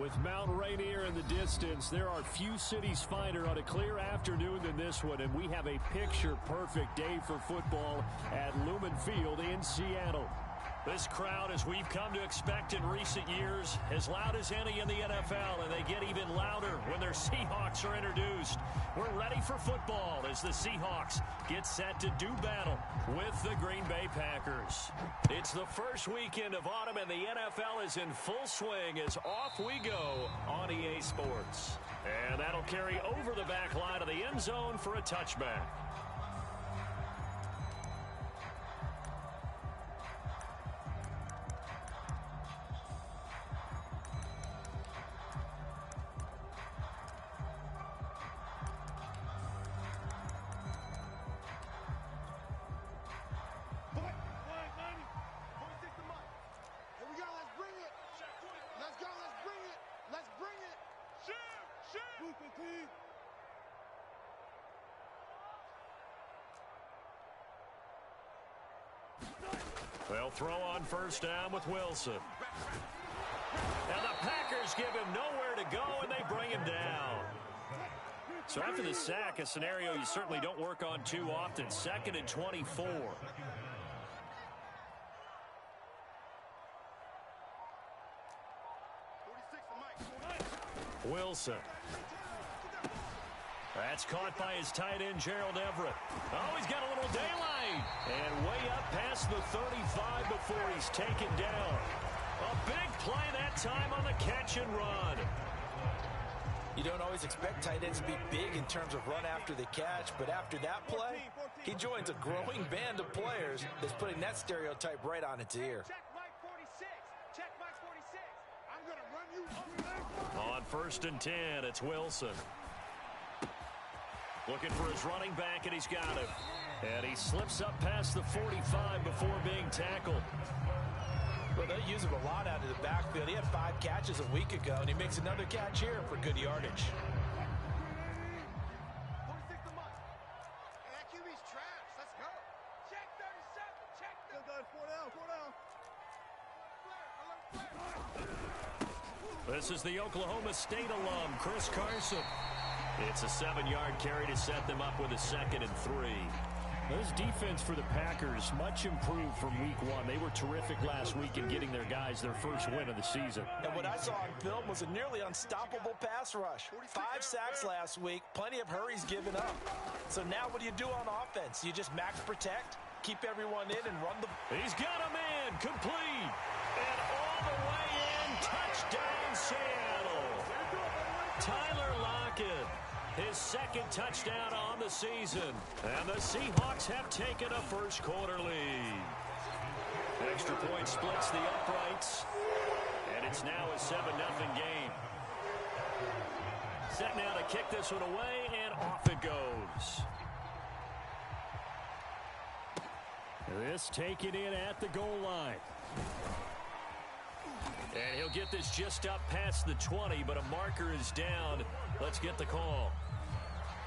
With Mount Rainier in the distance, there are few cities finer on a clear afternoon than this one, and we have a picture-perfect day for football at Lumen Field in Seattle. This crowd, as we've come to expect in recent years, as loud as any in the NFL, and they get even louder when their Seahawks are introduced. We're ready for football as the Seahawks get set to do battle with the Green Bay Packers. It's the first weekend of autumn, and the NFL is in full swing as off we go on EA Sports. And that'll carry over the back line of the end zone for a touchback. They'll throw on first down with Wilson. And the Packers give him nowhere to go, and they bring him down. So after the sack, a scenario you certainly don't work on too often. 2nd and 24. Wilson. That's caught by his tight end, Gerald Everett. Oh, he's got a little daylight. And way up past the 35 before he's taken down. A big play that time on the catch and run. You don't always expect tight ends to be big in terms of run after the catch, but after that play, he joins a growing band of players that's putting that stereotype right on its ear. Check Mike 46. Check Mike 46. I'm going to run you. On 1st and 10, it's Wilson. Looking for his running back, and he's got him. And he slips up past the 45 before being tackled. Well, they use him a lot out of the backfield. He had 5 catches a week ago, and he makes another catch here for good yardage. 46 to Mike. And that QB's trash. Let's go. Check 37. Check 37. 4 down. This is the Oklahoma State alum, Chris Carson. It's a 7-yard carry to set them up with a 2nd and 3. This defense for the Packers, much improved from week 1. They were terrific last week in getting their guys their first win of the season. And what I saw on film was a nearly unstoppable pass rush. 5 sacks last week, plenty of hurries given up. So now what do you do on offense? You just max protect, keep everyone in, and run the... He's got a man, complete. And all the way in, touchdown Seattle. Tyler Lockett. His 2nd touchdown on the season. And the Seahawks have taken a first-quarter lead. Extra point splits the uprights. And it's now a 7-0 game. Set now to kick this one away, and off it goes. This taken in at the goal line. And he'll get this just up past the 20, but a marker is down. Let's get the call.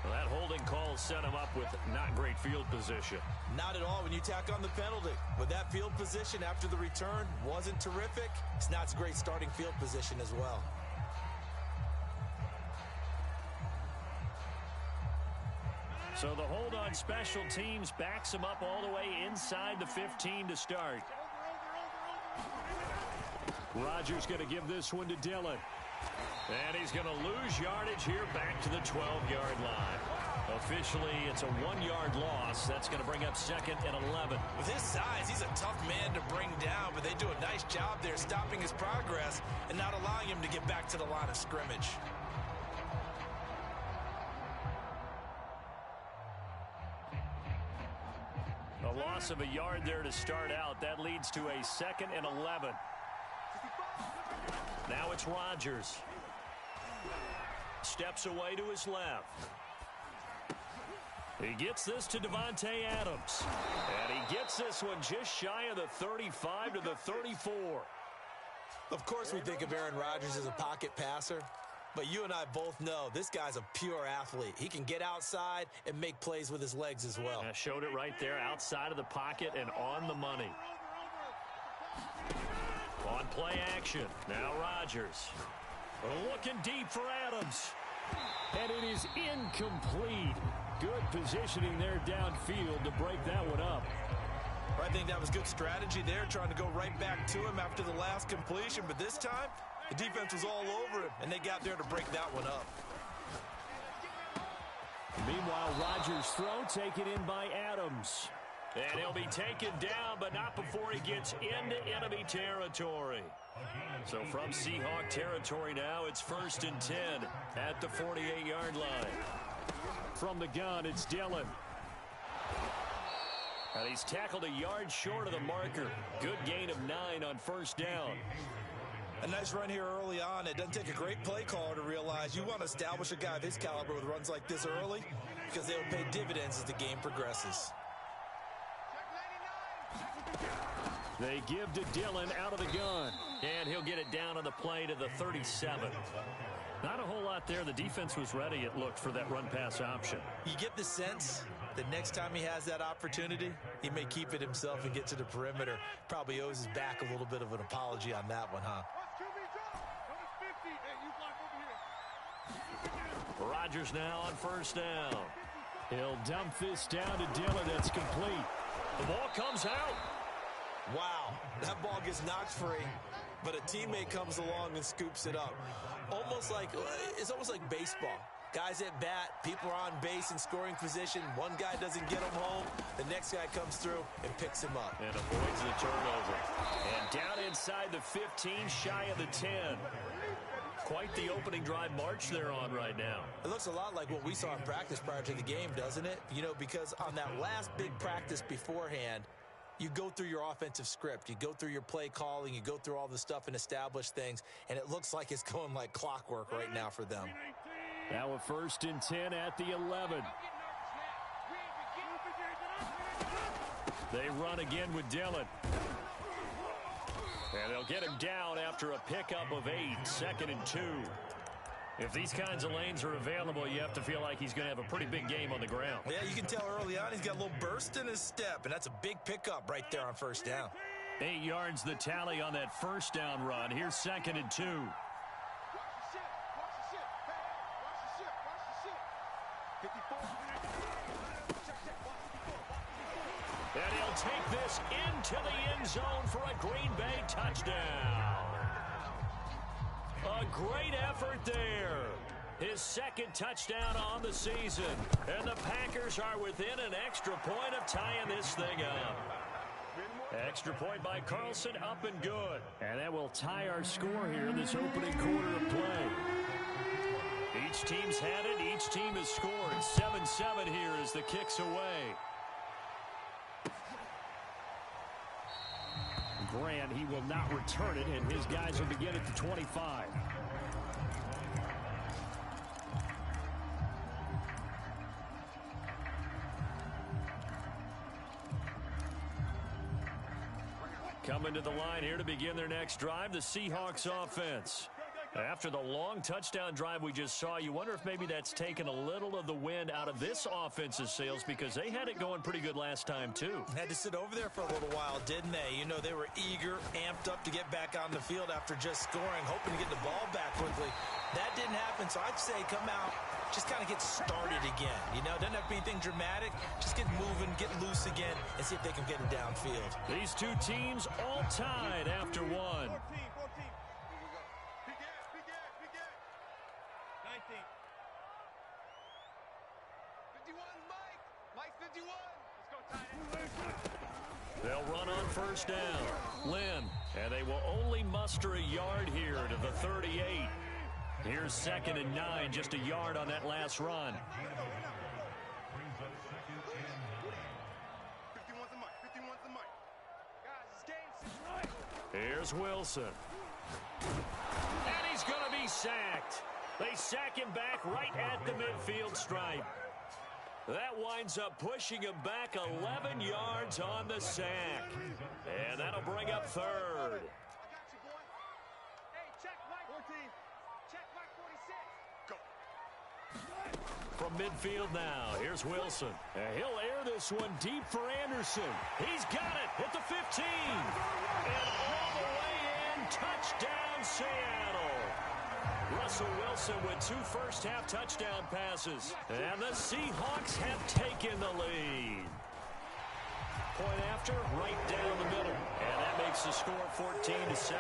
Well, that holding call set him up with not great field position. Not at all when you tack on the penalty. But that field position after the return wasn't terrific. It's not a great starting field position as well. So the hold on special teams backs him up all the way inside the 15 to start. Rodgers going to give this one to Dillon. And he's going to lose yardage here back to the 12-yard line. Officially, it's a 1-yard loss. That's going to bring up 2nd and 11. With his size, he's a tough man to bring down, but they do a nice job there stopping his progress and not allowing him to get back to the line of scrimmage. A loss of a yard there to start out. That leads to a 2nd and 11. Now it's Rodgers. Steps away to his left. He gets this to Devontae Adams. And he gets this one just shy of the 35 to the 34. Of course we think of Aaron Rodgers as a pocket passer, but you and I both know this guy's a pure athlete. He can get outside and make plays with his legs as well. I showed it right there, outside of the pocket and on the money. On play action, now Rodgers. Looking deep for Adams. And it is incomplete. Good positioning there downfield to break that one up. I think that was good strategy there, trying to go right back to him after the last completion. But this time, the defense was all over him, and they got there to break that one up. Meanwhile, Rodgers' throw taken in by Adams. And he'll be taken down, but not before he gets into enemy territory. So from Seahawk territory now, it's 1st and 10 at the 48-yard line. From the gun, it's Dillon. And he's tackled a yard short of the marker. Good gain of 9 on 1st down. A nice run here early on. It doesn't take a great play caller to realize you want to establish a guy of his caliber with runs like this early because they will pay dividends as the game progresses. They give to Dillon out of the gun. And he'll get it down on the play to the 37. Not a whole lot there. The defense was ready, it looked, for that run-pass option. You get the sense that next time he has that opportunity, he may keep it himself and get to the perimeter. Probably owes his back a little bit of an apology on that one, huh? Rodgers now on 1st down. He'll dump this down to Dillon. That's complete. The ball comes out. Wow, that ball gets knocked free, but a teammate comes along and scoops it up. It's almost like baseball. Guys at bat, people are on base in scoring position. One guy doesn't get him home. The next guy comes through and picks him up. And avoids the turnover. And down inside the 15, shy of the 10. Quite the opening drive march they're on right now. It looks a lot like what we saw in practice prior to the game, doesn't it? You know, because on that last big practice beforehand, you go through your offensive script. You go through your play calling. You go through all the stuff and establish things. And it looks like it's going like clockwork right now for them. Now a 1st and 10 at the 11. They run again with Dillon. And they'll get him down after a pickup of 8. 2nd and 2. If these kinds of lanes are available, you have to feel like he's going to have a pretty big game on the ground. Yeah, you can tell early on he's got a little burst in his step, and that's a big pickup right there on 1st down. 8 yards the tally on that 1st down run. Here's 2nd and 2. And he'll take this into the end zone for a Green Bay touchdown. A great effort there. His 2nd touchdown on the season. And the Packers are within an extra point of tying this thing up. Extra point by Carlson, up and good. And that will tie our score here in this opening quarter of play. Each team's had it. Each team has scored. 7-7 here as the kick's away. Grant, he will not return it, and his guys will begin at the 25. Coming to the line here to begin their next drive, the Seahawks offense. After the long touchdown drive we just saw, you wonder if maybe that's taken a little of the wind out of this offense's sails because they had it going pretty good last time, too. Had to sit over there for a little while, didn't they? You know, they were eager, amped up to get back on the field after just scoring, hoping to get the ball back quickly. That didn't happen, so I'd say come out, just kind of get started again. You know, doesn't have to be anything dramatic. Just get moving, get loose again, and see if they can get it downfield. These two teams all tied after one. 51. Let's go, tight end. They'll run on 1st down. Lynn, and they will only muster a yard here to the 38. Here's 2nd and 9, just a yard on that last run. 51's the mic. 51's the mic. Guys, it's game 6. Here's Wilson. And he's going to be sacked. They sack him back right at the midfield stripe. That winds up pushing him back 11 yards on the sack. And that'll bring up 3rd. I got you, boy. Hey, check Mike 14. Check Mike 46. Go. From midfield now, here's Wilson. And he'll air this one deep for Anderson. He's got it at the 15. And all the way in, touchdown Seattle. Russell Wilson with 2 first-half touchdown passes. And the Seahawks have taken the lead. Point after, right down the middle. And that makes the score 14-7.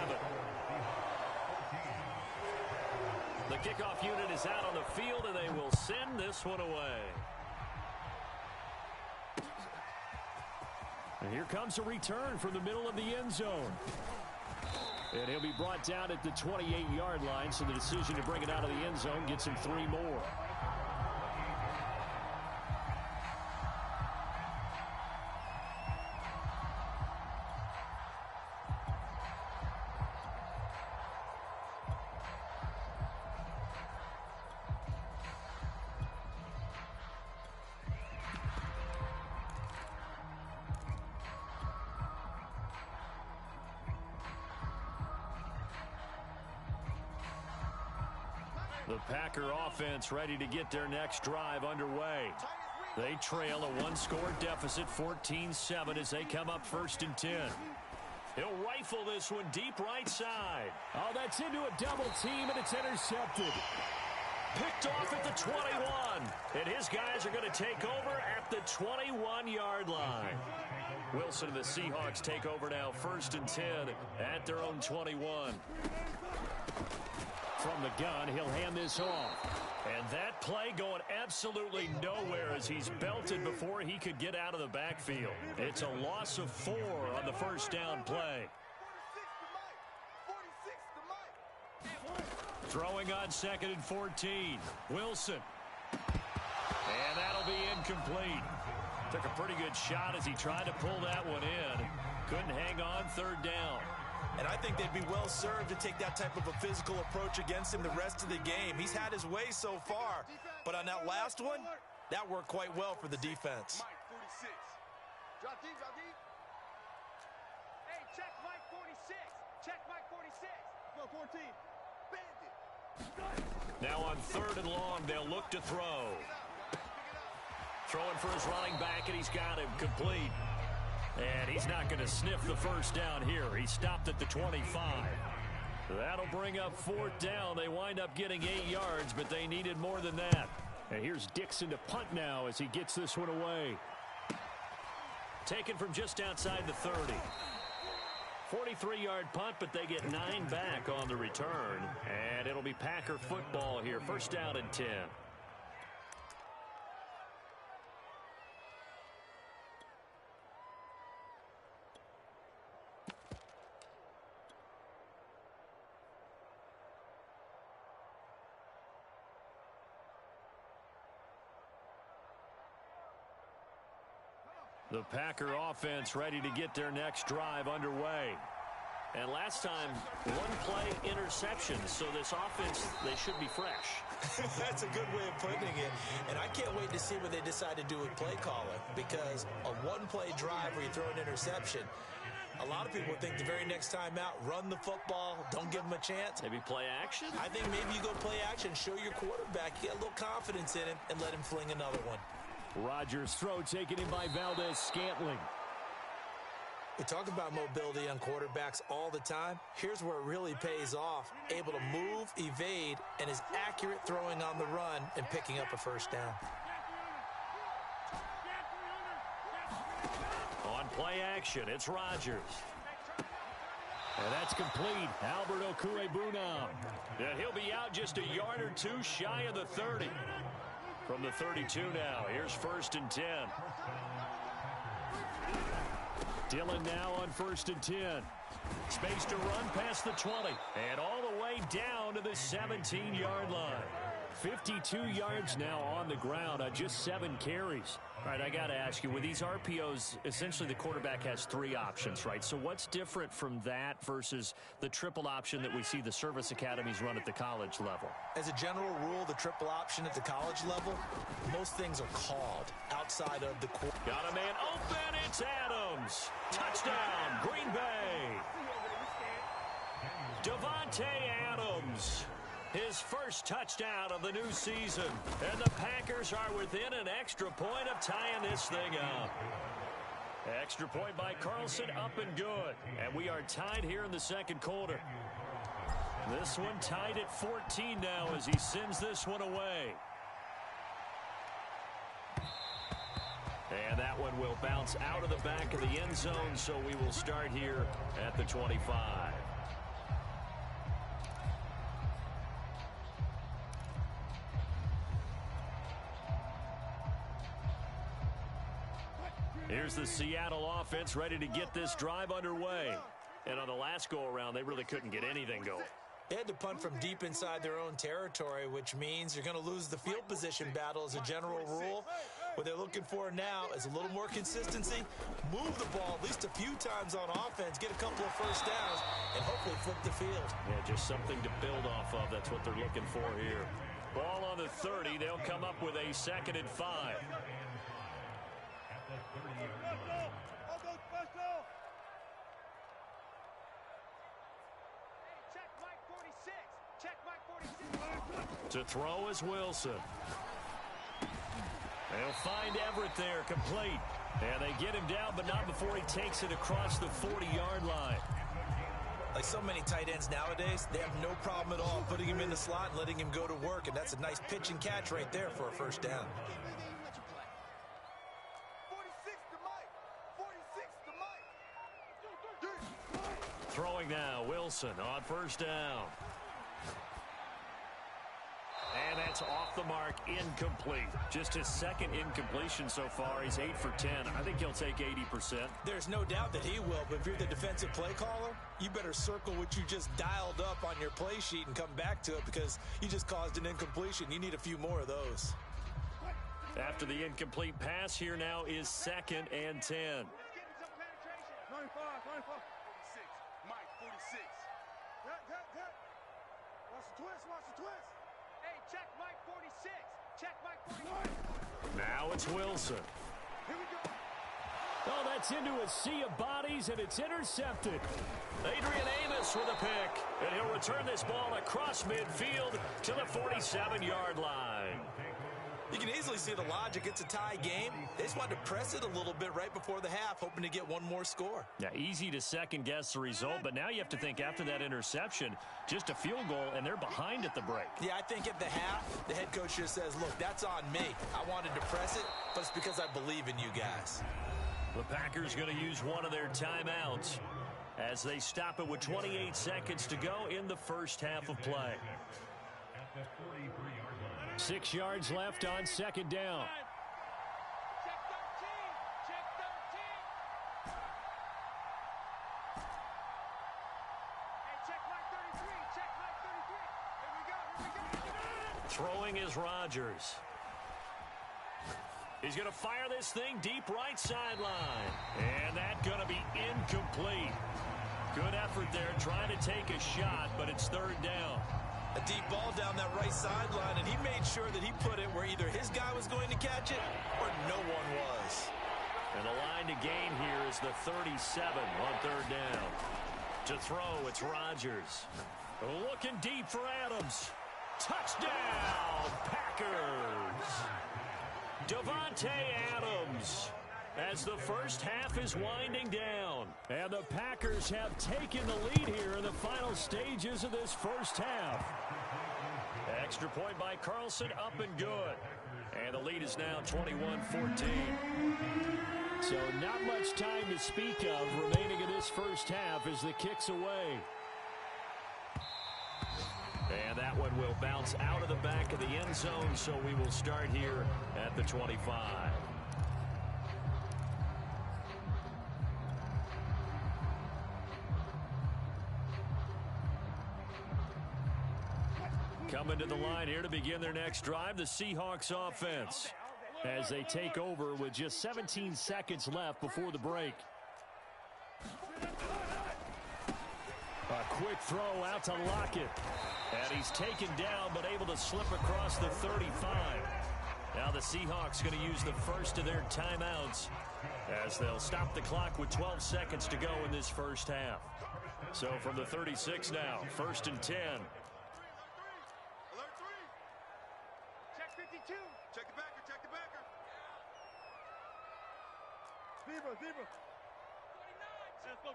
The kickoff unit is out on the field, and they will send this one away. And here comes a return from the middle of the end zone. And he'll be brought down at the 28-yard line, so the decision to bring it out of the end zone gets him 3 more. The Packer offense ready to get their next drive underway. They trail a 1-score deficit, 14-7, as they come up 1st and 10. He'll rifle this one deep right side. Oh, that's into a double team, and it's intercepted. Picked off at the 21. And his guys are going to take over at the 21-yard line. Wilson and the Seahawks take over now, 1st and 10 at their own 21. From the gun, he'll hand this off. And that play going absolutely nowhere as he's belted before he could get out of the backfield. It's a loss of 4 on the first down play. Throwing on 2nd and 14. Wilson. And that'll be incomplete. Took a pretty good shot as he tried to pull that one in. Couldn't hang on 3rd down. And I think they'd be well served to take that type of a physical approach against him the rest of the game. He's had his way so far. But on that last one, that worked quite well for the defense. Mike 46. Drop deep, drop deep. Hey, check Mike 46. Check Mike 46. Go 14. Bandit. Now on 3rd and long, they'll look to throw. Throwing for his running back, and he's got him complete. And he's not going to sniff the first down here. He stopped at the 25. That'll bring up 4th down. They wind up getting 8 yards, but they needed more than that. And here's Dixon to punt now as he gets this one away. Taken from just outside the 30. 43-yard punt, but they get 9 back on the return. And it'll be Packer football here. 1st down and 10. The Packer offense ready to get their next drive underway. And last time, 1-play interception. So this offense, they should be fresh. That's a good way of putting it. And I can't wait to see what they decide to do with play calling. Because a 1-play drive where you throw an interception, a lot of people think the very next time out, run the football, don't give them a chance. Maybe play action? I think maybe you go play action, show your quarterback, get a little confidence in him, and let him fling another one. Rodgers' throw taken in by Valdez-Scantling. We talk about mobility on quarterbacks all the time. Here's where it really pays off. Able to move, evade, and is accurate throwing on the run and picking up a 1st down. On play action, it's Rodgers. And that's complete. Albert Okwuegbunam. And he'll be out just a yard or 2 shy of the 30. From the 32 now, here's 1st and 10. Dillon now on 1st and 10. Space to run past the 20. And all the way down to the 17-yard line. 52 yards now on the ground on just 7 carries. All right, I got to ask you, with these RPOs, essentially the quarterback has 3 options, right? So what's different from that versus the triple option that we see the service academies run at the college level? As a general rule, the triple option at the college level, most things are called outside of the quarter. Got a man open, it's Adams. Touchdown, Green Bay. Devontae Adams. His first touchdown of the new season. And the Packers are within an extra point of tying this thing up. Extra point by Carlson, up and good. And we are tied here in the 2nd quarter. This one tied at 14 now as he sends this one away. And that one will bounce out of the back of the end zone, so we will start here at the 25. Here's the Seattle offense ready to get this drive underway. And on the last go-around, they really couldn't get anything going. They had to punt from deep inside their own territory, which means you're going to lose the field position battle as a general rule. What they're looking for now is a little more consistency, move the ball at least a few times on offense, get a couple of first downs, and hopefully flip the field. Yeah, just something to build off of. That's what they're looking for here. Ball on the 30. They'll come up with a 2nd and 5. To throw is Wilson. They'll find Everett there, complete. And they get him down, but not before he takes it across the 40-yard line. Like so many tight ends nowadays, they have no problem at all putting him in the slot and letting him go to work, and that's a nice pitch and catch right there for a first down. Throwing now, Wilson on first down. And that's off the mark, incomplete. Just his 2nd incompletion so far. He's 8 for 10. I think he'll take 80%. There's no doubt that he will, but if you're the defensive play caller, you better circle what you just dialed up on your play sheet and come back to it because you just caused an incompletion. You need a few more of those. After the incomplete pass, here now is 2nd and 10. 25, 25. 46, Mike, 46. Watch the twist, watch the twist. Hey, check Mike 46. Check Mike 46. Now it's Wilson. Here we go. Oh, that's into a sea of bodies, and it's intercepted. Adrian Amos with a pick, and he'll return this ball across midfield to the 47-yard line. You can easily see the logic. It's a tie game. They just wanted to press it a little bit right before the half, hoping to get one more score. Yeah, easy to second-guess the result, but now you have to think after that interception, just a field goal, and they're behind at the break. Yeah, I think at the half, the head coach just says, look, that's on me. I wanted to press it, but it's because I believe in you guys. The Packers going to use one of their timeouts as they stop it with 28 seconds to go in the first half of play. 6 yards left on 2nd down. Check 13. Check 13. Hey, check Mike 33. Check Mike 33. Here we go. Throwing is Rodgers. He's going to fire this thing deep right sideline. And that's going to be incomplete. Good effort there trying to take a shot, but it's 3rd down. A deep ball down that right sideline, and he made sure that he put it where either his guy was going to catch it or no one was. And the line to gain here is the 37 on 3rd down. To throw, it's Rodgers. Looking deep for Adams. Touchdown, Packers! Davante Adams, as the first half is winding down. And the Packers have taken the lead here in the final stages of this first half. Extra point by Carlson, up and good. And the lead is now 21-14. So not much time to speak of remaining in this first half as the kick's away. And that one will bounce out of the back of the end zone, so we will start here at the 25. Coming to the line here to begin their next drive, the Seahawks offense, as they take over with just 17 seconds left before the break. A quick throw out to Lockett. And he's taken down but able to slip across the 35. Now the Seahawks going to use the first of their timeouts as they'll stop the clock with 12 seconds to go in this first half. So from the 36 now, 1st and 10. Alert 3. Check 52. Check the backer, check the backer. Zebra. 49. Let's go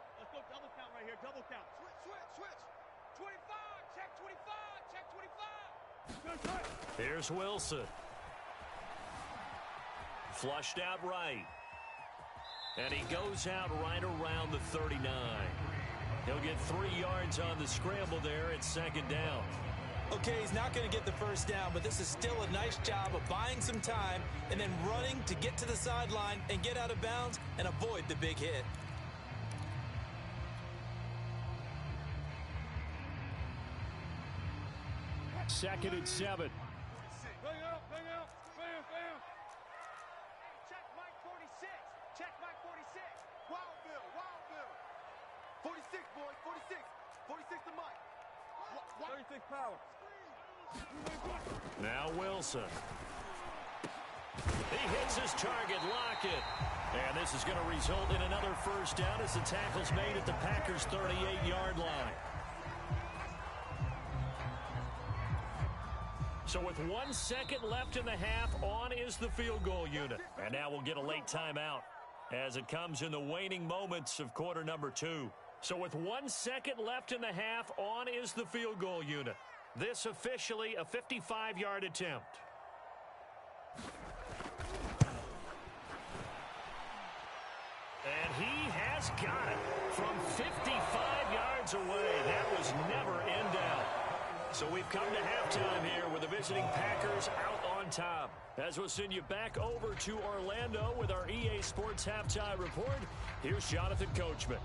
double count right here, double count. Switch. 25. Check 25. Check 25. Here's Wilson. Flushed out right. And he goes out right around the 39. He'll get 3 yards on the scramble there at second down. Okay, he's not going to get the first down, but this is still a nice job of buying some time and then running to get to the sideline and get out of bounds and avoid the big hit. Second and 7. Bang out. Bam. Check Mike 46. Check Mike 46. Wild Bill. 46, boys. 46. 46 to Mike. 36 power. Now Wilson. He hits his target, Lockett. And this is going to result in another first down as the tackle's made at the Packers' 38-yard line. So with 1 second left in the half, on is the field goal unit. And now we'll get a late timeout as it comes in the waning moments of quarter number 2. So with 1 second left in the half, on is the field goal unit. This officially a 55-yard attempt. And he has got it from 55 yards away. That was never in doubt. So we've come to halftime here with the visiting Packers out on top. As we'll send you back over to Orlando with our EA Sports Halftime Report, here's Jonathan Coachman.